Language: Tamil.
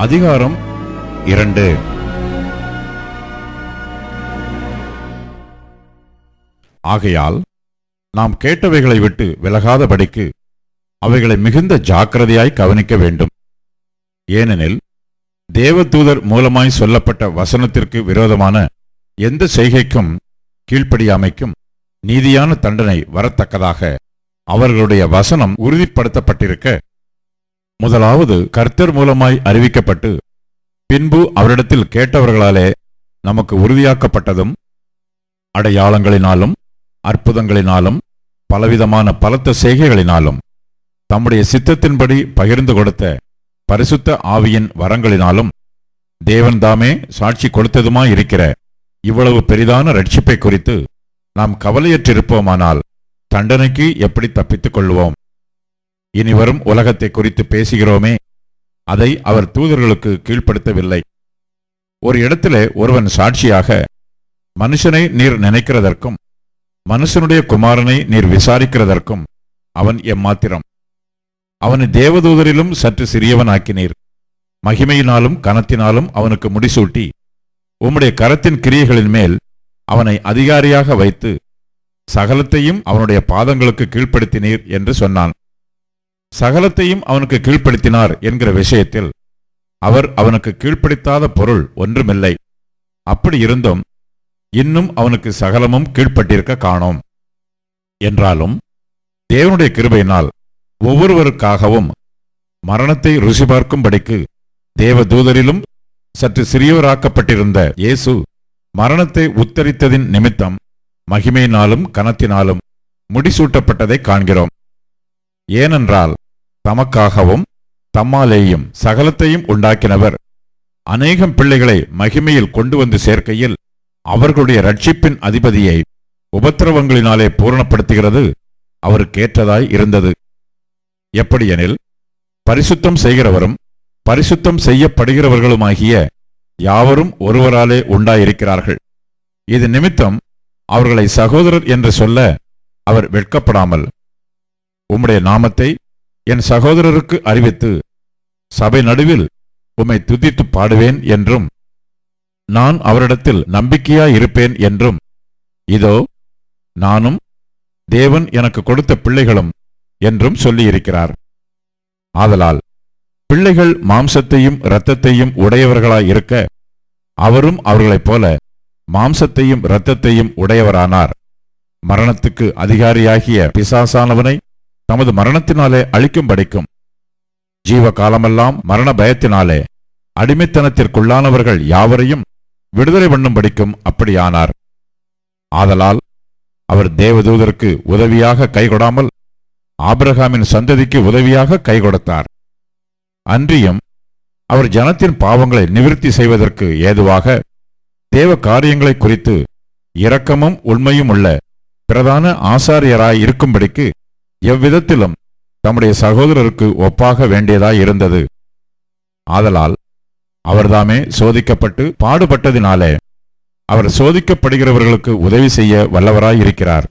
அதிகாரம் 2. ஆகையால் நாம் கேட்டவைகளை விட்டு விலகாதபடிக்கு அவைகளை மிகுந்த ஜாக்கிரதையாய் கவனிக்க வேண்டும். ஏனெனில் தேவதூதர் மூலமாய் சொல்லப்பட்ட வசனத்திற்கு விரோதமான எந்த செய்கைக்கும் கீழ்ப்படியாமைக்கும் நீதியான தண்டனை வரத்தக்கதாக அவர்களுடைய வசனம் உறுதிப்படுத்தப்பட்டிருக்க, முதலாவது கர்த்தர் மூலமாய் அறிவிக்கப்பட்டு பின்பு அவரிடத்தில் கேட்டவர்களாலே நமக்கு உறுதியாக்கப்பட்டதும், அடையாளங்களினாலும் அற்புதங்களினாலும் பலவிதமான பலத்த செய்கைகளினாலும் தம்முடைய சித்தத்தின்படி பகிர்ந்து கொடுத்த பரிசுத்த ஆவியின் வரங்களினாலும் தேவன்தாமே சாட்சி கொடுத்ததுமாயிருக்கிற இவ்வளவு பெரிதான ரட்சிப்பை குறித்து நாம் கவலையற்றிருப்போமானால் தண்டனைக்கு எப்படி தப்பித்துக் கொள்வோம்? இனிவரும் உலகத்தை குறித்து பேசுகிறோமே, அதை அவர் தூதர்களுக்கு கீழ்ப்படுத்தவில்லை. ஒரு இடத்திலே ஒருவன் சாட்சியாக, மனுஷனை நீர் நினைக்கிறதற்கும் மனுஷனுடைய குமாரனை நீர் விசாரிக்கிறதற்கும் அவன் எம்மாத்திரம்? அவனை தேவதூதரிலும் சற்று சிறியவனாக்கினீர். மகிமையினாலும் கனத்தினாலும் அவனுக்கு முடிசூட்டி உம்முடைய கரத்தின் கிரியைகளின் மேல் அவனை அதிகாரியாக வைத்து சகலத்தையும் அவனுடைய பாதங்களுக்கு கீழ்ப்படுத்தினீர் என்று சொன்னான். சகலத்தையும் அவனுக்கு கீழ்ப்படுத்தினார் என்கிற விஷயத்தில் அவர் அவனுக்கு கீழ்ப்படுத்தாத பொருள் ஒன்றுமில்லை. அப்படி இருந்தும் இன்னும் அவனுக்கு சகலமும் கீழ்ப்பட்டிருக்க காணோம். என்றாலும் தேவனுடைய கிருபையினால் ஒவ்வொருவருக்காகவும் மரணத்தை ருசி பார்க்கும்படிக்கு தேவதூதரிலும் சற்று சிறியவராக்கப்பட்டிருந்த இயேசு மரணத்தை உத்தரித்ததின் நிமித்தம் மகிமையினாலும் கனத்தினாலும் முடிசூட்டப்பட்டதை காண்கிறோம். ஏனென்றால் தமக்காகவும் தம்மாலேயும் சகலத்தையும் உண்டாக்கினவர் அநேகம் பிள்ளைகளை மகிமையில் கொண்டு வந்து சேர்க்கையில் அவர்களுடைய ரட்சிப்பின் அதிபதியை உபத்திரவங்களினாலே பூரணப்படுத்துகிறது அவருக்கேற்றதாய் இருந்தது. எப்படியெனில் பரிசுத்தம் செய்கிறவரும் பரிசுத்தம் செய்யப்படுகிறவர்களுமாகிய யாவரும் ஒருவராலே உண்டாயிருக்கிறார்கள். இது நிமித்தம் அவர்களை சகோதரர் என்று சொல்ல அவர் வெட்கப்படாமல், உம்முடைய நாமத்தை என் சகோதரருக்கு அறிவித்து சபை நடுவில் உம்மை துதித்து பாடுவேன் என்றும் நான் அவரிடத்தில் நம்பிக்கையாயிருப்பேன் என்றும், இதோ நானும் தேவன் எனக்கு கொடுத்த பிள்ளைகளும் என்றும் சொல்லியிருக்கிறார். ஆதலால் பிள்ளைகள் மாம்சத்தையும் இரத்தத்தையும் உடையவர்களாயிருக்க அவரும் அவர்களைப் போல மாம்சத்தையும் இரத்தத்தையும் உடையவரானார். மரணத்துக்கு அதிகாரியாகிய பிசாசானவனை தமது மரணத்தினாலே அழிக்கும்படிக்கும் ஜீவகாலமெல்லாம் மரண பயத்தினாலே அடிமைத்தனத்திற்குள்ளானவர்கள் யாவரையும் விடுதலை பண்ணும்படிக்கும் அப்படியானார். ஆதலால் அவர் தேவதூதருக்கு உதவியாக கைகொடாமல் ஆபிரகாமின் சந்ததிக்கு உதவியாக கைகொடுத்தார். அன்றியும் அவர் ஜனத்தின் பாவங்களை நிவிர்த்தி செய்வதற்கு ஏதுவாக தேவ காரியங்களை குறித்து இரக்கமும் உண்மையும் உள்ள பிரதான ஆசாரியராய் இருக்கும்படிக்கு எவ்விதத்திலும் தம்முடைய சகோதரருக்கு ஒப்பாக வேண்டியதாயிருந்தது. ஆதலால் அவர்தாமே சோதிக்கப்பட்டு பாடுபட்டதினாலே அவர் சோதிக்கப்படுகிறவர்களுக்கு உதவி செய்ய வல்லவராயிருக்கிறார்.